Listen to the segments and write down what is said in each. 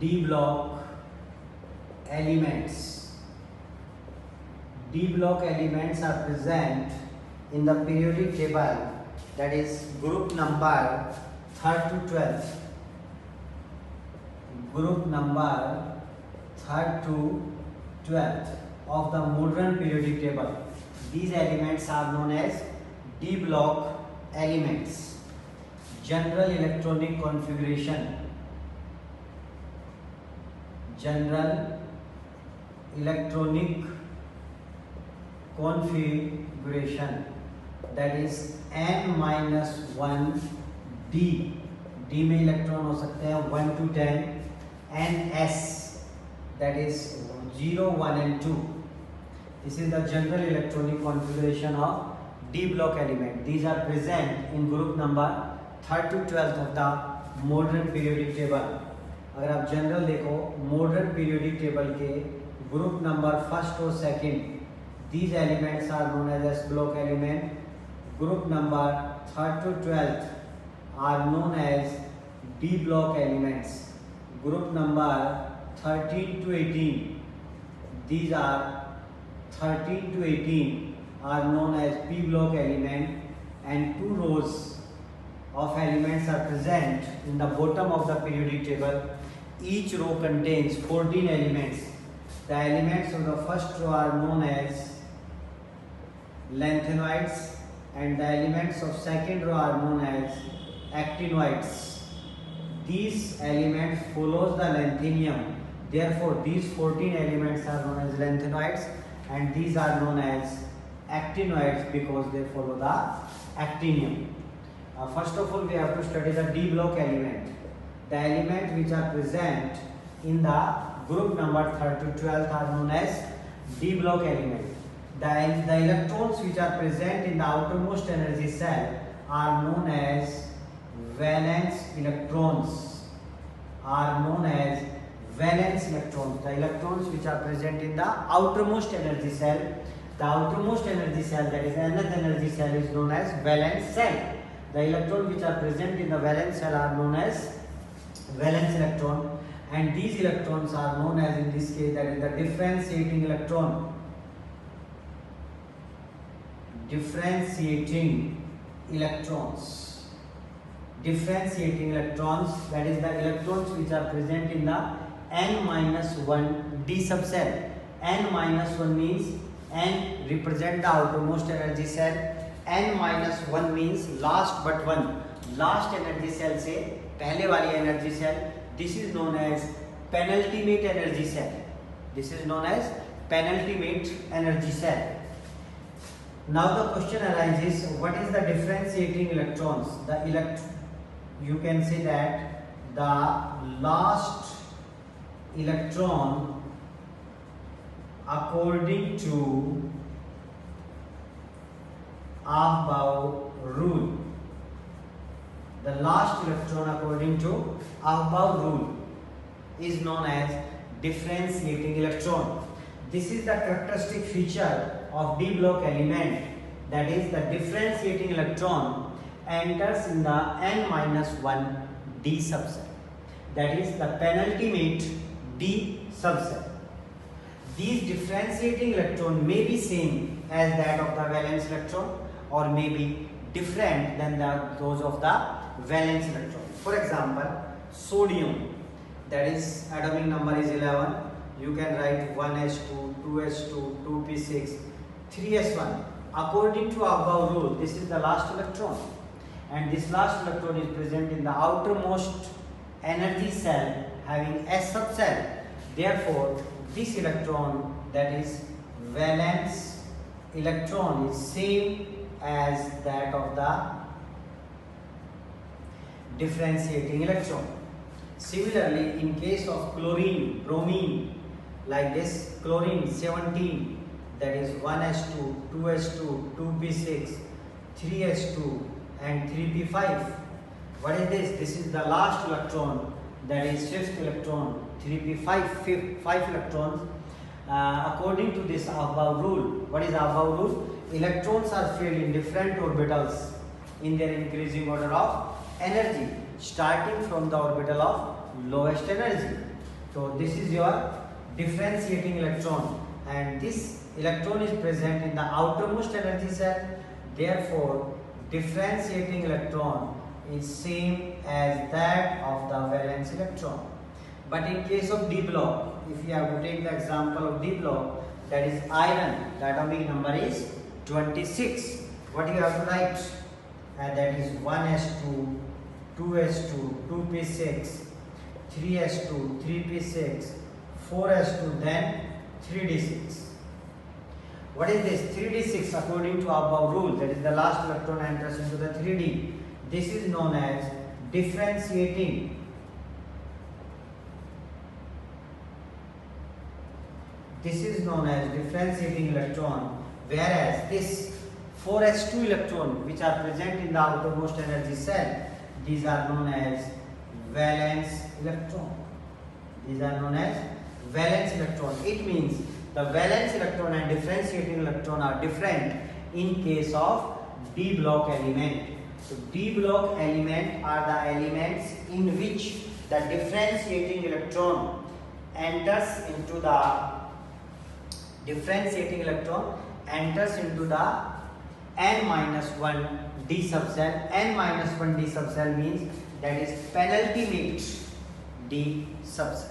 d block elements. d block elements are present in the periodic table, that is group number 3rd to 12th. Group number 3rd to 12th of the modern periodic table. These elements are known as d block elements. General electronic configuration. General electronic configuration, that is n-1 d. d में electron हो सकते हैं 1 to 10, ns, that is 0, 1 and 2. This is the general electronic configuration of d block element. These are present in group number 3rd to 12th of the modern periodic table. अगर आप general देखो modern periodic table के group number 1st और 2nd, these elements are known as s block element. Group number 3rd to 12th are known as d block elements. Group number 13 to 18, these are 13 to 18 are known as p block element, and 2 rows of elements are present in the bottom of the periodic table. Each row contains 14 elements. The elements of the first row are known as lanthanoids, and the elements of second row are known as actinoids. These elements follows the lanthanum. Therefore, these 14 elements are known as lanthanoids, and these are known as actinoids because they follow the actinium. First of all, we have to study the d block element. The elements which are present in the group number 3rd to 12th are known as d block element. The electrons which are present in the outermost energy cell are known as valence electrons. The electrons which are present in the outermost energy cell, that is nth energy cell, is known as valence cell. The electrons which are present in the valence cell are known as valence electron, and these electrons are known as, in this case, that is the differentiating electron. Differentiating electrons, that is the electrons which are present in the n-1 d subcell. n-1 means n represent the outermost energy cell, n-1 means last but one, last energy cell से पहले वाली energy cell. This is known as penultimate energy cell. Now the question arises, what is the differentiating electrons? You can say that the last electron according to Aufbau rule. The last electron according to Aufbau rule is known as differentiating electron. This is the characteristic feature of d block element, that is the differentiating electron enters in the n-1 d subcell, that is the penultimate d subcell. These differentiating electron may be same as that of the valence electron or may be different than those of the valence electron. For example, sodium, that is atomic number is 11. You can write 1s2, 2s2, 2p6, 3s1. According to Aufbau rule, this is the last electron, and this last electron is present in the outermost energy cell having s subcell. Therefore, this electron, that is valence electron, is same as that of the differentiating electron. Similarly, in case of chlorine, bromine, like this, chlorine 17, that is 1s2, 2s2, 2p6, 3s2 and 3p5. What is this? This is the last electron, that is 5th electron, 3p5, 5 electrons. According to this Aufbau rule, what is Aufbau rule? Electrons are filled in different orbitals in their increasing order of energy, starting from the orbital of lowest energy. So this is your differentiating electron, and this electron is present in the outermost energy cell. Therefore, differentiating electron is same as that of the valence electron. But in case of D block, if you have to take the example of D block, that is iron, the atomic number is 26. What you have to write? That is 1s2, 2s2, 2p6, 3s2, 3p6, 4s2, then 3d6. What is this? 3d6 according to above rule, that is the last electron enters into the 3d. This is known as differentiating. This is known as differentiating electron, whereas this 4s2 electron which are present in the outermost energy cell, these are known as valence electron. These are known as valence electron. It means the valence electron and differentiating electron are different in case of D block element. So D block element are the elements in which the differentiating electron enters into the n-1 D subcell. n-1 D subcell means that is penultimate D subcell.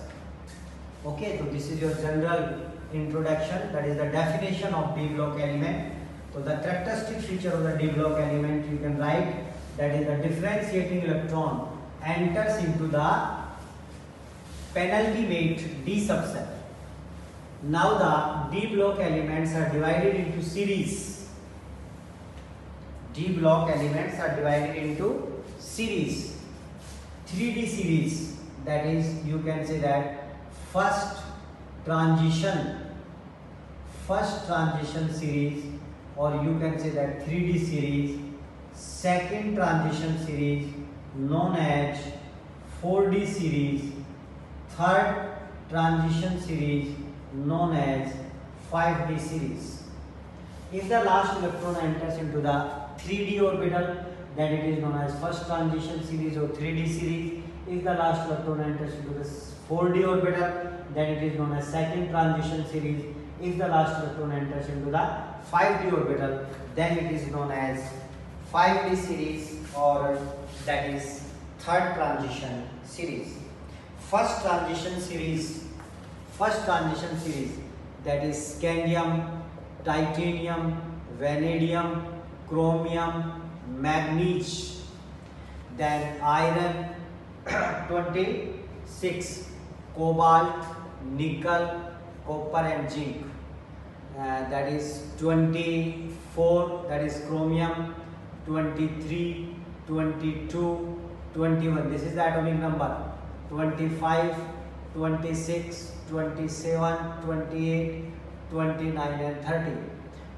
Okay, so this is your general introduction, that is the definition of D block element. So the characteristic feature of the D block element you can write, that is the differentiating electron enters into the penultimate D subcell. Now the D block elements are divided into series. D block elements are divided into series. 3D series, that is you can say that first transition series, or you can say that 3D series. Second transition series known as 4D series. Third transition series known as 5D series. If the last electron enters into the 3D orbital, then it is known as first transition series or 3D series. If the last electron enters into the 4D orbital, then it is known as second transition series. If the last electron enters into the 5D orbital, then it is known as 5D series, or that is third transition series. First transition series, that is scandium, titanium, vanadium, chromium, manganese, then iron 26, cobalt, nickel, copper and zinc. That is 24, that is chromium, 23, 22, 21. This is the atomic number. 25, 26, 27, 28, 29 and 30.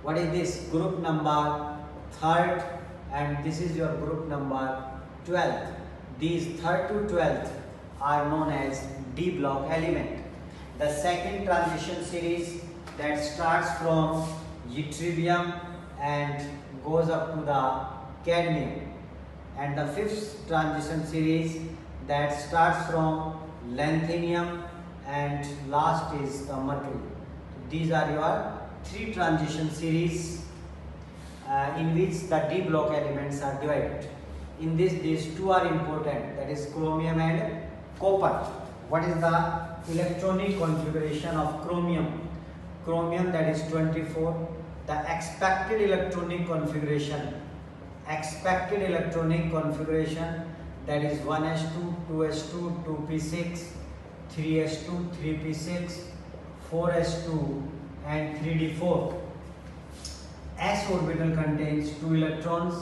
What is this? Group number 3rd, and this is your group number 12th. These 3rd to 12th are known as D block element. The second transition series that starts from yttrium and goes up to the cadmium, and the 5th transition series that starts from lanthanum and last is the mercury. These are your 3 transition series in which the D block elements are divided. In this, these 2 are important, that is chromium and copper. What is the electronic configuration of chromium? Chromium, that is 24. The expected electronic configuration, that is 1s2, 2s2, 2p6, 3s2, 3p6, 4s2 and 3d4. S orbital contains 2 electrons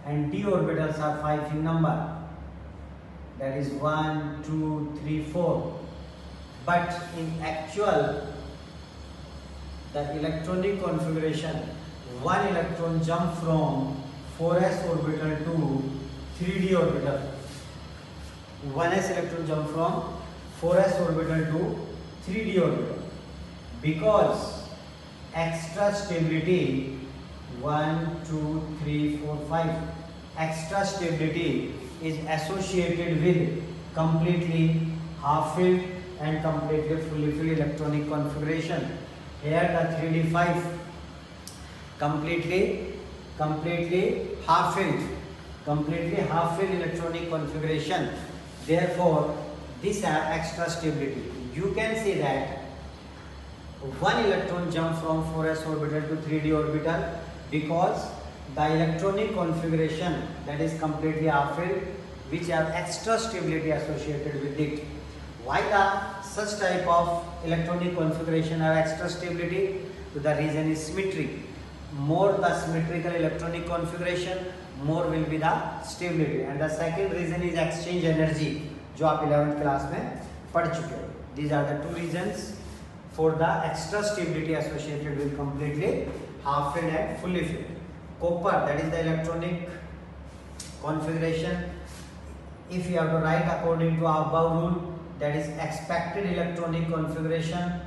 and d orbitals are 5 in number, that is 1, 2, 3, 4. But in actual, the electronic configuration, 1 electron jump from 4s orbital to 3d orbital. 1s electron jump from 4s orbital to 3d orbital, because extra stability 1, 2, 3, 4, 5 extra stability is associated with completely half-filled and completely fully filled electronic configuration. Here the 3d5 completely half filled electronic configuration. Therefore this have extra stability. You can say that one electron jump from 4s orbital to 3d orbital because the electronic configuration that is completely half filled, which have extra stability associated with it. Why the such type of electronic configuration have extra stability? So the reason is symmetry. More the symmetrical electronic configuration, more will be the stability. And the second reason is exchange energy, जो आप 11th class में पढ़ चुके हो. These are the two reasons for the extra stability associated with completely half filled and fully filled. Copper, that is the electronic configuration. If you have to write according to above rule, that is expected electronic configuration.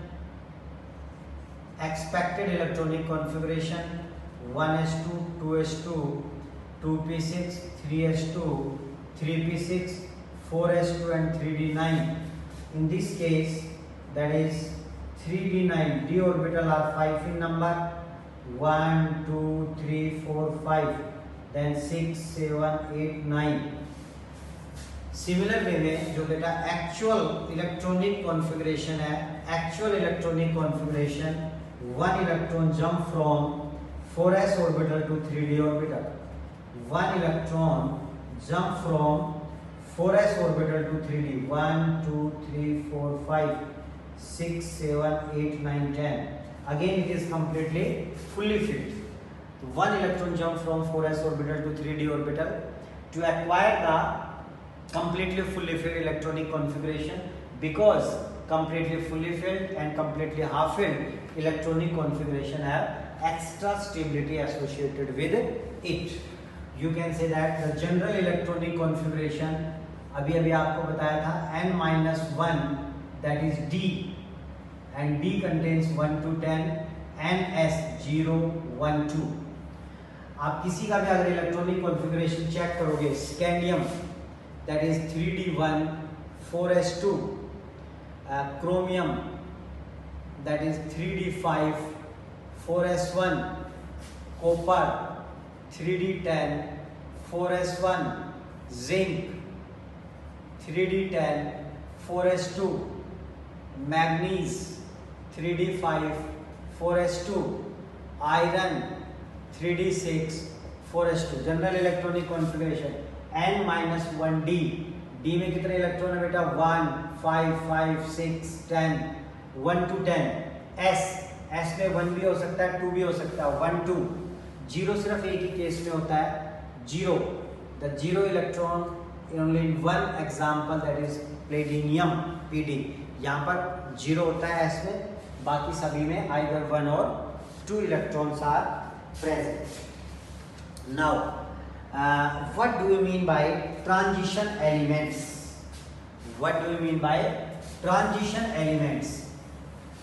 1s2, 2s2, 2p6, 3s2, 3p6, 4s2 and 3d9. In this case, that is 3d9, d orbital are 5 in number, 1, 2, 3, 4, 5, then 6, 7, 8, 9. Similar way में जो बेटा actual electronic configuration है, actual electronic configuration, one electron jump from 4s orbital to 3d orbital. One electron jump from 4s orbital to 3d. 1, 2, 3, 4, 5, 6, 7, 8, 9, 10. Again it is completely fully filled. One electron jump from 4s orbital to 3d orbital. To acquire the completely fully filled electronic configuration, because completely fully filled and completely half filled electronic configuration have extra stability associated with it. You can say that the general electronic configuration, अभी आपको बताया था n-1, that is D, and D contains 1 to 10, ns 0, 1, 2. आप किसी का भी अगर electronic configuration check करोगे, scandium that is 3d1, 4s2, chromium that is 3d5, 4s1, copper 3d10, 4s1, zinc 3d10, 4s2, manganese 3d5, 4s2, iron 3d6, 4s2. General electronic configuration n-1d. d में कितने electron है बेटा? 1, 5, 5, 6, 10, 1 to 10. s में 1 भी हो सकता है, 2 भी हो सकता है, 1, 2. 0 सिर्फ एक ही केस में होता है, 0. The 0 electron only in one example, that is platinum Pd. यहाँ पर 0 होता है s में, बाकी सभी में either 1 or 2 electrons are present. Now what do you mean by transition elements? What do you mean by transition elements?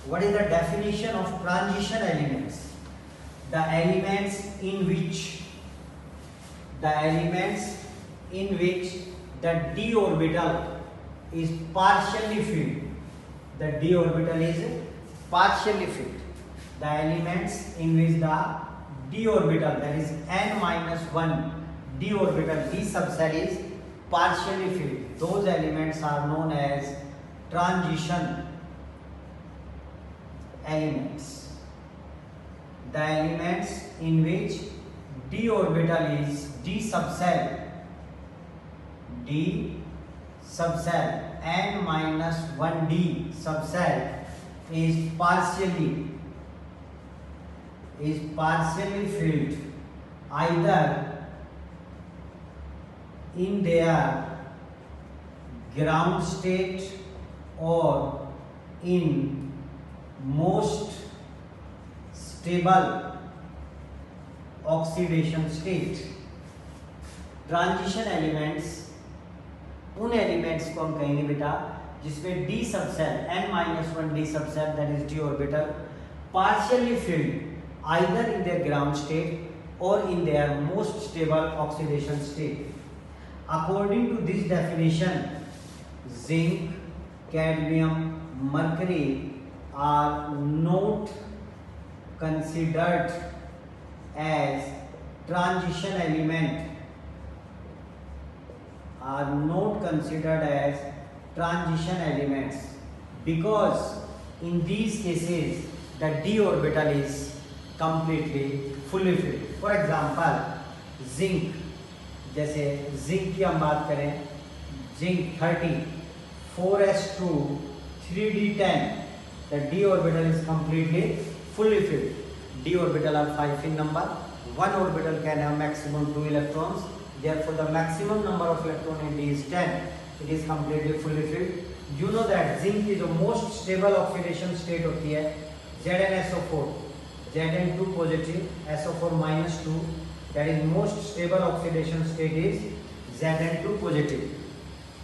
What is the definition of transition elements? The elements in which the d orbital is partially filled. The d orbital is partially filled. The elements in which the d orbital, that is n-1 d orbital, d subcell is partially filled. Those elements are known as transition elements. The elements in which d orbital is d subcell n-1d subcell is partially filled, either in their ground state or in most stable oxidation state. Transition elements उन elements को हम कहेंगे बेटा जिसमें D subshell n-1 D subshell, that is D orbital, partially filled either in their ground state or in their most stable oxidation state. According to this definition, zinc, cadmium, mercury are not considered as transition element, are not considered as transition elements, because in these cases the d orbital is completely fully filled. For example, zinc, जैसे zinc की हम बात करें, zinc 30 4s2 3d10, the d orbital is completely fully filled. D orbital are 5 in number. One orbital can have maximum 2 electrons. Therefore, the maximum number of electron in D is 10. It is completely fully filled. You know that zinc is the most stable oxidation state होती है ZnSO4, Zn2 positive, SO4 minus 2. That is most stable oxidation state is Zn2 positive.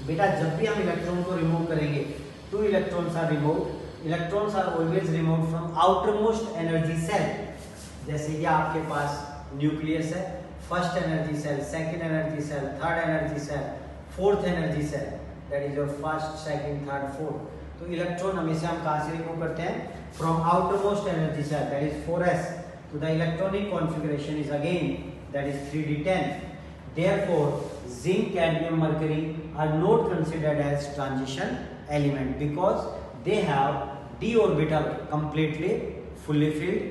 बेटा जब भी हम electron को remove करेंगे, 2 electrons are removed. Electrons are always removed from outermost energy cell. जैसे कि आपके पास न्यूक्लियस है, first energy shell, second energy shell, third energy shell, fourth energy shell, that is your first, second, third, fourth. तो electron हमेशा हम कहाँ से रिमूव करते हैं? From outermost energy shell, that is 4s. तो the electronic configuration is again that is 3d10. Therefore, zinc, cadmium, mercury are not considered as transition element because they have d orbital completely fully filled,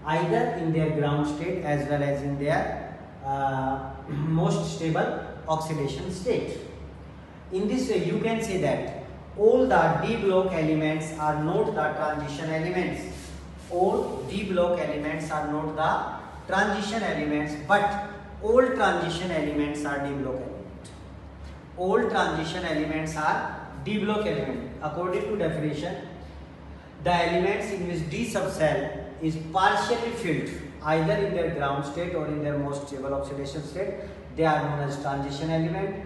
either in their ground state as well as in their most stable oxidation state. In this way, you can say that all the d block elements are not the transition elements. All d block elements are not the transition elements, but all transition elements are d block elements. All transition elements are d block element. According to definition, the elements in which d subcell is partially filled either in their ground state or in their most stable oxidation state, they are known as transition element.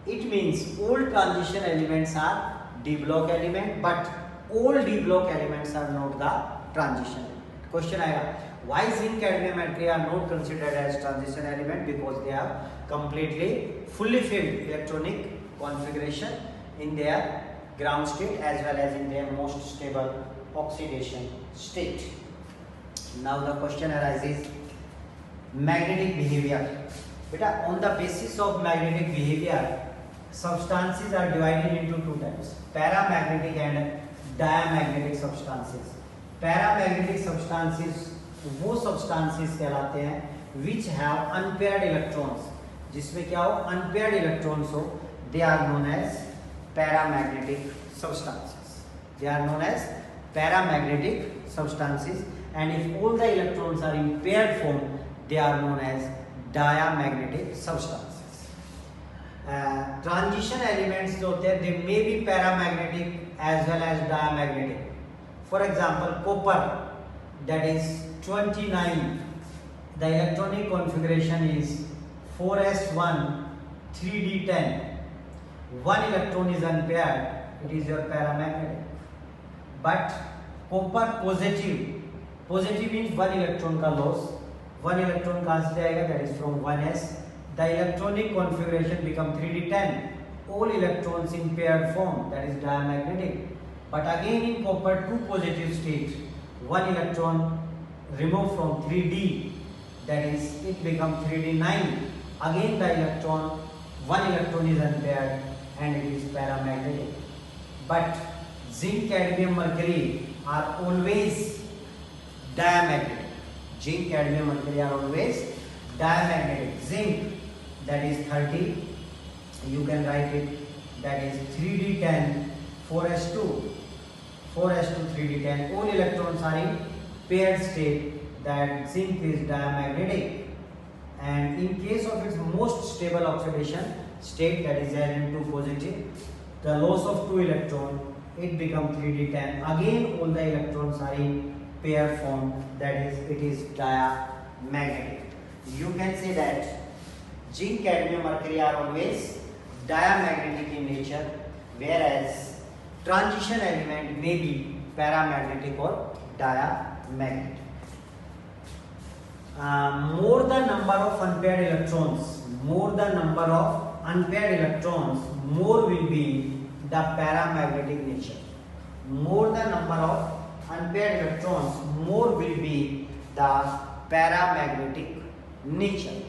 It means all transition elements are d block element, but all d block elements are not the transition element. Question आएगा, why zinc, cadmium, mercury are not considered as transition element? Because they are completely fully filled electronic configuration in their ground state as well as in their most stable oxidation state. Now the question arises, magnetic behavior. Beta, on the basis of magnetic behavior, substances are divided into two types, paramagnetic and diamagnetic substances. Paramagnetic substances वो substances कहलाते हैं which have unpaired electrons, जिसमें क्या हो, unpaired electrons हो, they are known as paramagnetic substances. They are known as paramagnetic substances, and if all the electrons are in paired form, they are known as diamagnetic substances. Transition elements जो होते हैं, they may be paramagnetic as well as diamagnetic. For example, copper, that is 29, the electronic configuration is 4s1 3d10. One electron is unpaired, it is your paramagnetic. But copper positive means one electron का loss, one electron कहाँ से जाएगा, that is from 1s. The electronic configuration become 3d10, all electrons in paired form, that is diamagnetic. But again in copper 2 positive state, one electron removed from 3d, that is it become 3d9. Again the electron, one electron is unpaired and it is paramagnetic. But zinc, cadmium, mercury are always diamagnetic. Zinc, cadmium, mercury are always diamagnetic. Zinc, that is 30, you can write it, that is 3d10 4s2 3d10. All electrons are in paired state, that zinc is diamagnetic, and in case of its most stable oxidation state, that is Zn2 positive, the loss of 2 electron, it becomes 3d10. Again all the electrons are in pair form, that is it is diamagnetic. You can say that zinc, cadmium, mercury are always diamagnetic in nature, whereas transition element may be paramagnetic or diamagnetic. More the number of unpaired electrons, more will be the paramagnetic nature. more the number of unpaired electrons, more will be the paramagnetic nature.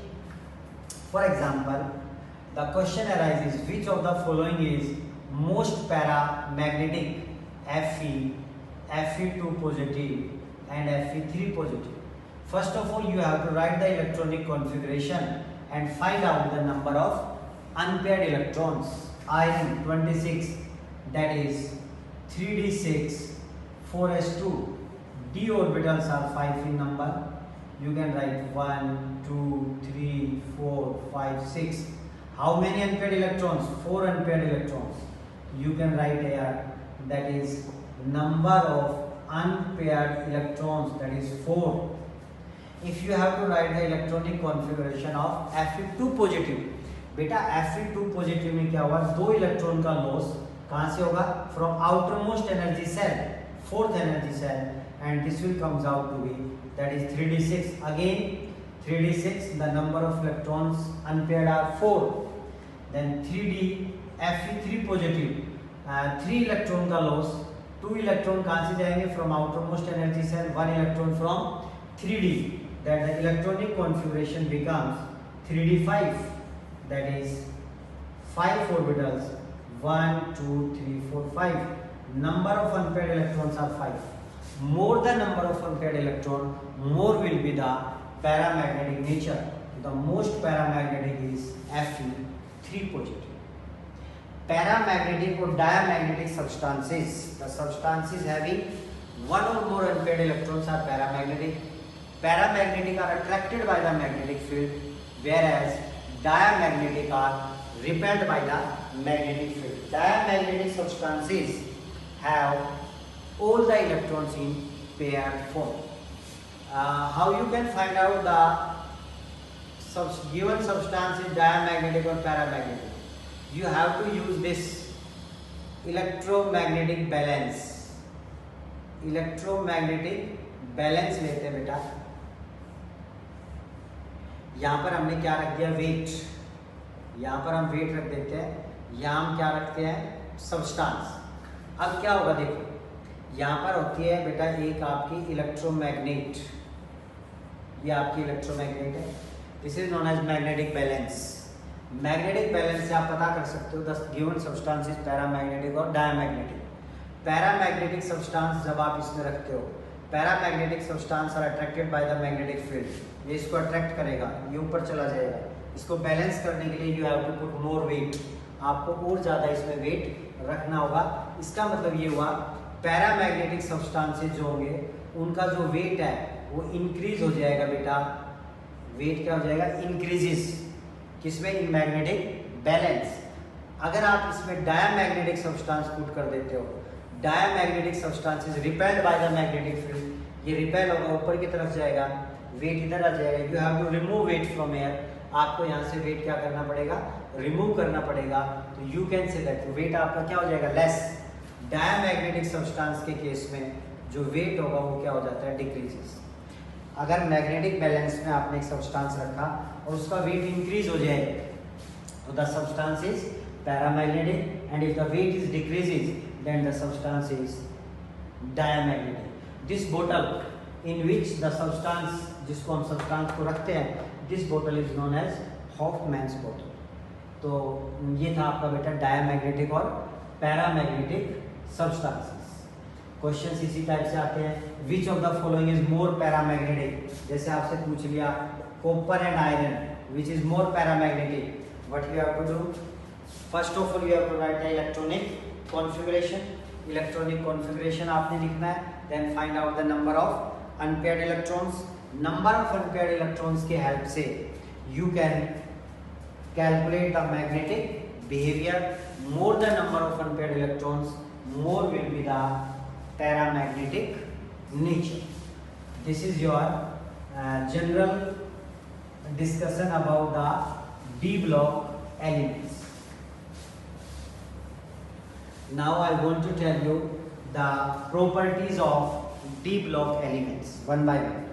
For example, the question arises, which of the following is most paramagnetic? Fe, Fe2 positive and Fe3 positive. First of all, you have to write the electronic configuration and find out the number of unpaired electrons. Iron 26, that is 3d6 4s2. d orbitals are 5 in number. You can write 1 2 3 4 5 6. How many unpaired electrons? 4 unpaired electrons. You can write here, that is number of unpaired electrons, that is 4. If you have to write the electronic configuration of Fe2 positive, बेटा Fe2 positive में क्या होगा, 2 electron का loss कहां से होगा, from outermost energy shell, fourth energy shell, and this will comes out to be that is 3d6. Again 3d6, the number of electrons unpaired are 4. then 3d Fe3 positive, 3 electron का loss, 2 electron कहां से जाएंगे, from outermost energy shell, 1 electron from 3d, that the electronic configuration becomes 3d5, that is 5 orbitals, 1 2 3 4 5. Number of unpaired electrons are 5. More the number of unpaired electron, more will be the paramagnetic nature. The most paramagnetic is Fe3 positive. Paramagnetic or diamagnetic substances, the substances having one or more unpaired electrons are paramagnetic. Paramagnetic are attracted by the magnetic field, whereas diamagnetic are repelled by the magnetic field. Diamagnetic substances have all the electrons in paired form. How you can find out the given substance is diamagnetic or paramagnetic? You have to use this electromagnetic balance. Electromagnetic balance लेते हैं बेटा. यहाँ पर हमने क्या रख दिया, wait. यहाँ पर हम वेट रख देते हैं, यहाँ हम क्या रखते हैं, सब्सटेंस. अब क्या होगा देखो, यहाँ पर होती है बेटा एक आपकी इलेक्ट्रोमैग्नेट, ये आपकी इलेक्ट्रोमैग्नेट है. This is known as magnetic balance. Magnetic balance से आप पता कर सकते हो the given substance is paramagnetic और डायमैग्नेटिक. पैरामैग्नेटिक सब्सटेंस जब आप इसमें रखते हो, paramagnetic substance are attracted by the magnetic field. ये इसको अट्रैक्ट करेगा, ये ऊपर चला जाएगा. इसको बैलेंस करने के लिए you have to put more weight. आपको और ज़्यादा इसमें वेट रखना होगा. इसका मतलब ये हुआ पैरामैग्नेटिक सब्सटेंसेस जो होंगे उनका जो वेट है वो इंक्रीज हो जाएगा बेटा. वेट क्या हो जाएगा, इंक्रीजेस. किसमें, इन मैग्नेटिक बैलेंस. अगर आप इसमें डायमैग्नेटिक सब्सटेंस पुट कर देते हो, diamagnetic substance is repelled by the magnetic field. ये रिपेल होगा, ऊपर की तरफ जाएगा, वेट इधर आ जाएगा. You have to remove weight from air. आपको यहाँ से वेट क्या करना पड़ेगा, रिमूव करना पड़ेगा. तो you can say that weight आपका क्या हो जाएगा, लेस. डायमैग्नेटिक सब्सटेंस के केस में जो वेट होगा वो क्या हो जाता है, डिक्रीजेस. अगर मैग्नेटिक बैलेंस में आपने एक सब्सटेंस रखा और उसका वेट इंक्रीज हो जाए तो the substance is paramagnetic, and if the weight is decreases then the substance is diamagnetic. This बोतल इन विच द सब्सटेंस, जिसको हम सब्सटेंस को रखते हैं, दिस बोतल इज नोन एज हॉफमैन्स बोतल. तो ये था आपका बेटा डायमैग्नेटिक और पैरामैग्नेटिक सब्सटेंसेस. क्वेश्चन इसी टाइप से आते हैं. Which of the following is more paramagnetic. जैसे आपसे पूछ लिया copper and iron, which is more paramagnetic. What you have to do, first of all you have to write the electronic configuration. Electronic configuration आपने लिखना है. Then find out the number of unpaired electrons. Number of unpaired electrons के help से you can calculate the magnetic behaviour. more the number of unpaired electrons, more will be the paramagnetic nature. This is your general discussion about the d block elements. Now I want to tell you the properties of d block elements one by one.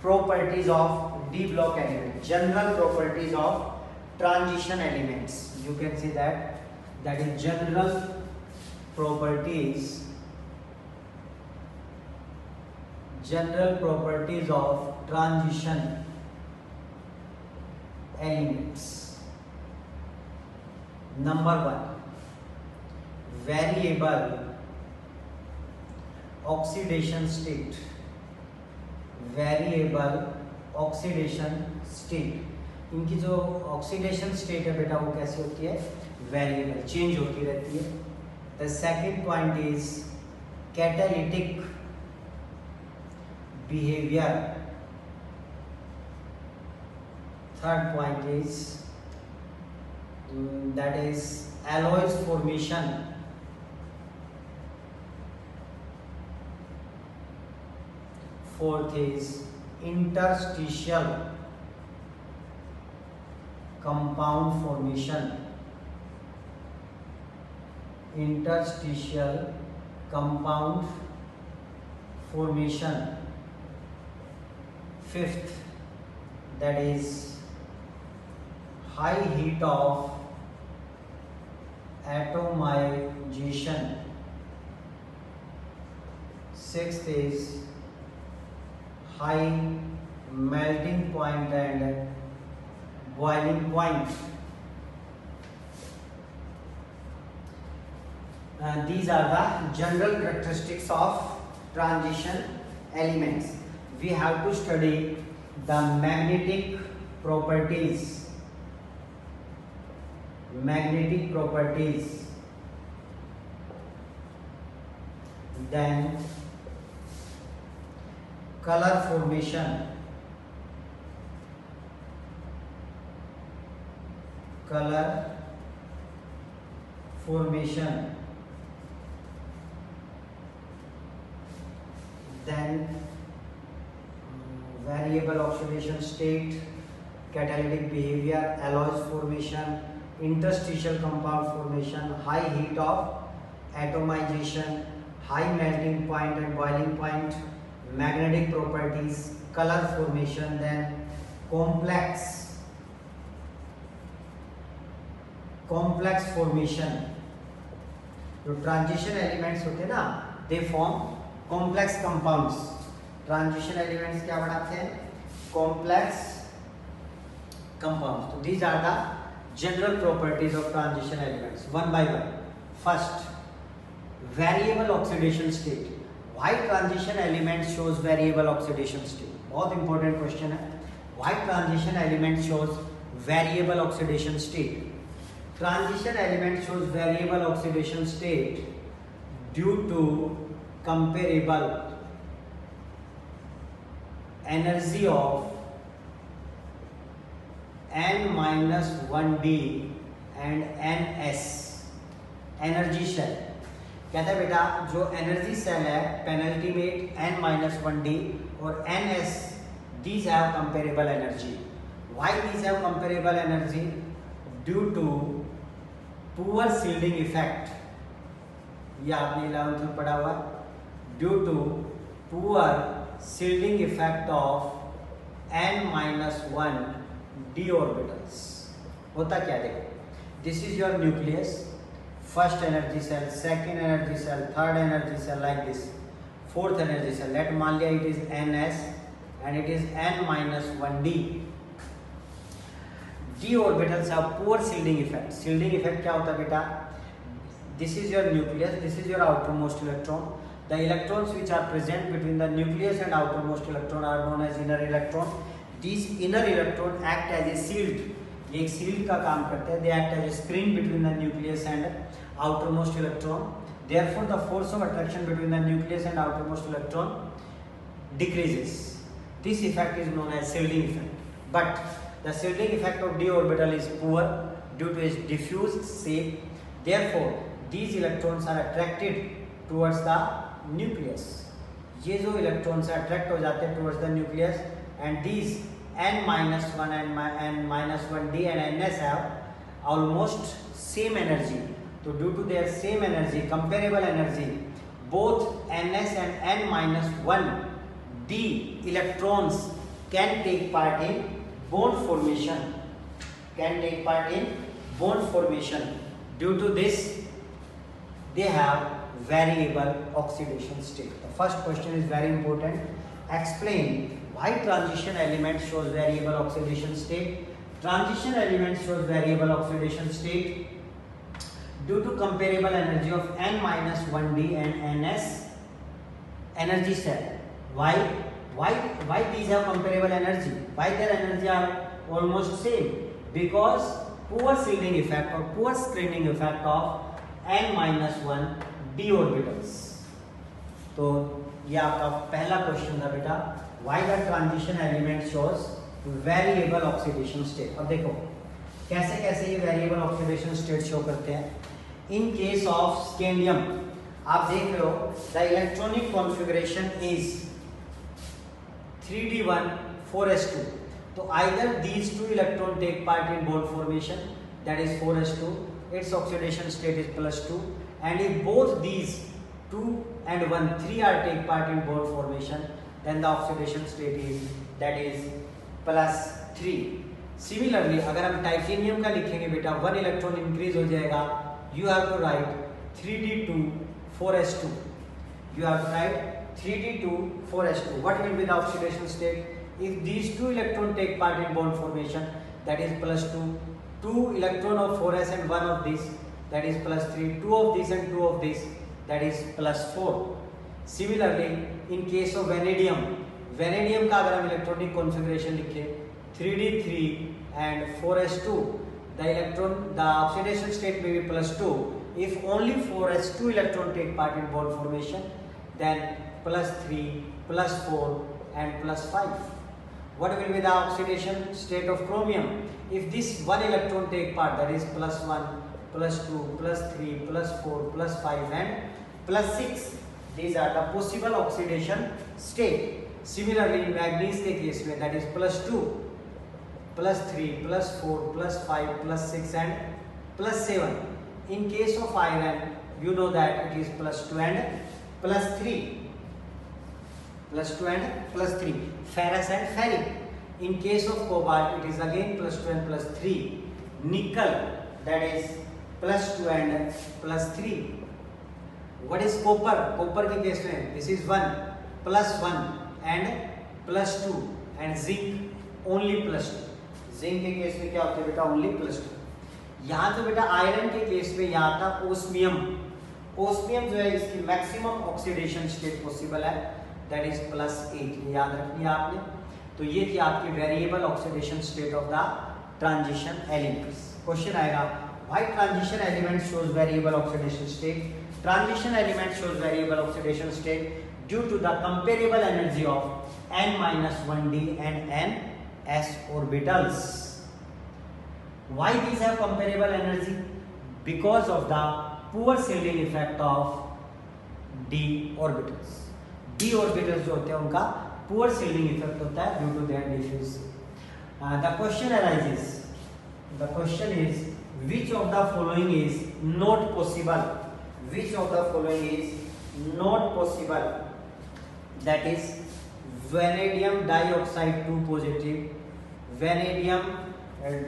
Properties of d block elements. General properties of transition elements. You can see that is general properties general properties of transition elements. Number 1, variable oxidation state. Variable oxidation state, इनकी जो oxidation state है बेटा वो कैसी होती है, variable, change होती रहती है. The second point is catalytic behaviour. Third point is that is alloys formation. Fourth is interstitial compound formation. Interstitial compound formation. Fifth, that is high heat of atomization. Sixth is high melting point and boiling point. These are the general characteristics of transition elements. We have to study the magnetic properties. Magnetic properties, then color formation, color formation, then variable oxidation state, catalytic behavior, alloys formation, interstitial compound formation, high heat of atomization, high melting point and boiling point, magnetic properties, color formation, then complex formation. जो transition elements होते हैं ना, they form complex compounds. Transition elements क्या बनाते हैं, complex compounds. तो these are the general properties of transition elements, one by one. First, variable oxidation state. Why transition element shows variable oxidation state? बहुत important question है. Why transition element shows variable oxidation state? Transition element shows variable oxidation state due to comparable energy of n-1d and ns. Energy shell कहता है बेटा, जो energy cell है penultimate n-1d और ns, these have comparable energy. Why these have comparable energy? Due to poor shielding effect. ये आपने 11th में पढ़ा हुआ. Due to poor shielding effect of n-1 d orbitals. होता क्या, देखो, this is your nucleus, first energy cell, second energy cell, third energy cell, like this, fourth energy cell. Let मान लिया it is ns and it is n-1d. d orbitals have poor shielding effect. shielding effect क्या होता है बेटा, this is your nucleus, this is your outermost electron. The electrons which are present between the nucleus and outermost electron are known as inner electron. These inner electron act as a shield. ये एक shield का काम करते हैं. They act as a screen between the nucleus and outermost electron. Therefore, the force of attraction between the nucleus and outermost electron decreases. This effect is known as shielding effect. But the shielding effect of d orbital is poor due to its diffuse shape. Therefore, these electrons are attracted towards the nucleus. ये जो electrons attract हो जाते हैं towards the nucleus, and these n-1 and n-1d and ns have almost same energy. So due to their same energy, comparable energy, both ns and n-1d electrons can take part in bond formation. Due to this, they have variable oxidation state. The first question is very important. explain why transition element shows variable oxidation state. Transition element shows variable oxidation state due to comparable energy of n minus 1d and ns energy cell. Why these have comparable energy? Why their energy are almost same? Because poor shielding effect or poor screening effect of n minus 1 d orbitals. तो ये आपका पहला question था बेटा, why the transition element shows variable oxidation state. अब देखो कैसे कैसे ये variable oxidation state शो करते हैं. In case of scandium आप देख रहे हो the electronic configuration is 3d1 4s2. तो either these two electron take part in bond formation, that is 4s2, its oxidation state is +2, and if both these 2 and 1 3 are take part in bond formation, then the oxidation state is that is +3. Similarly अगर हम titanium का लिखेंगे बेटा 1 electron increase हो जाएगा, you have to write 3d2 4s2. You have to write 3d2 4s2. What will be the oxidation state? If these two electrons take part in bond formation, that is +2. 2 electron of 4s and 1 of this, that is +3. 2 of this and 2 of this, that is +4. Similarly, in case of vanadium, vanadium का अगर हम electronic configuration लिखें 3d3 and 4s2, the oxidation state may be +2. If only 4s2 electron take part in bond formation, then +3, +4 and +5. What will be the oxidation state of chromium? If this 1 electron take part, that is +1, +2, +3, +4, +5 and +6. These are the possible oxidation state. Similarly, in manganese के case में that is +2, +3, +4, +5, +6 and +7. In case of iron, you know that it is +2 and +3. +2 and +3. Ferrous and ferric. In case of cobalt, it is again +2 and +3. Nickel, that is +2 and +3. What is copper? Copper के case में this is 1 +1 and +2 and zinc only +2. Zinc के case में क्या होता है बेटा? only +2. यहाँ तो बेटा आयरन के केस में यहाँ था ओस्मियम. ओस्मियम जो है इसकी मैक्सिमम ऑक्सीडेशन स्टेट पॉसिबल है, दैट इज +8. याद रखनी है आपने. तो ये थी आपकी variable oxidation state of the transition elements. Question आएगा why transition element shows variable oxidation state. Transition element shows variable oxidation state due to the comparable energy of n-1d and ns orbitals. Why these have comparable energy? Because of the poor shielding effect of d orbitals. d orbitals जो होते हैं उनका poor shielding effect होता है due to their diffuse. The question arises. The question is which of the following is not possible? Which of the following is not possible? That is vanadium dioxide 2 positive, vanadium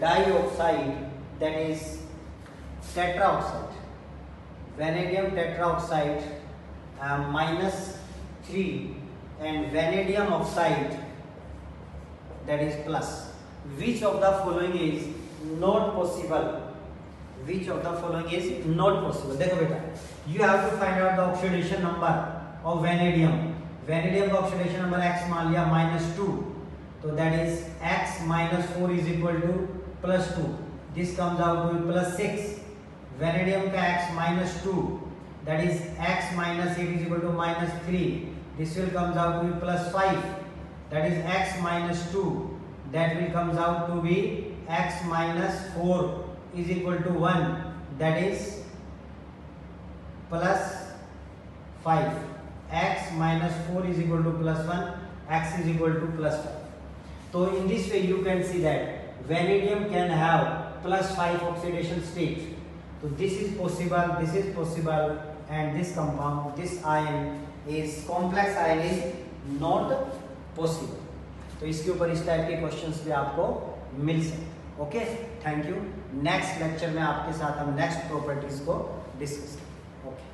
dioxide, that is tetraoxide, vanadium tetraoxide -3 and vanadium oxide, that is plus. Which of the following is not possible? Which of the following is not possible? देखो बेटा, you have to find out the oxidation number of vanadium. vanadium का oxidation number x मान लिया -2, तो that is x -4 is equal to +2. This comes out to be +6. vanadium का x -2, that is x -8 is equal to -3. This will comes out to be +5. That is x -2. That will comes out to be x -4 is equal to 1. That is +5. x -4 is equal to +1. X is equal to +5. So in this way you can see that vanadium can have +5 oxidation state. So this is possible, and this compound, this ion is complex ion is not possible. तो इसके ऊपर इस type के questions भी आपको मिल सकते. Okay, thank you. Next lecture में आपके साथ हम नेक्स्ट प्रॉपर्टीज को डिस्कस करेंगे. ओके.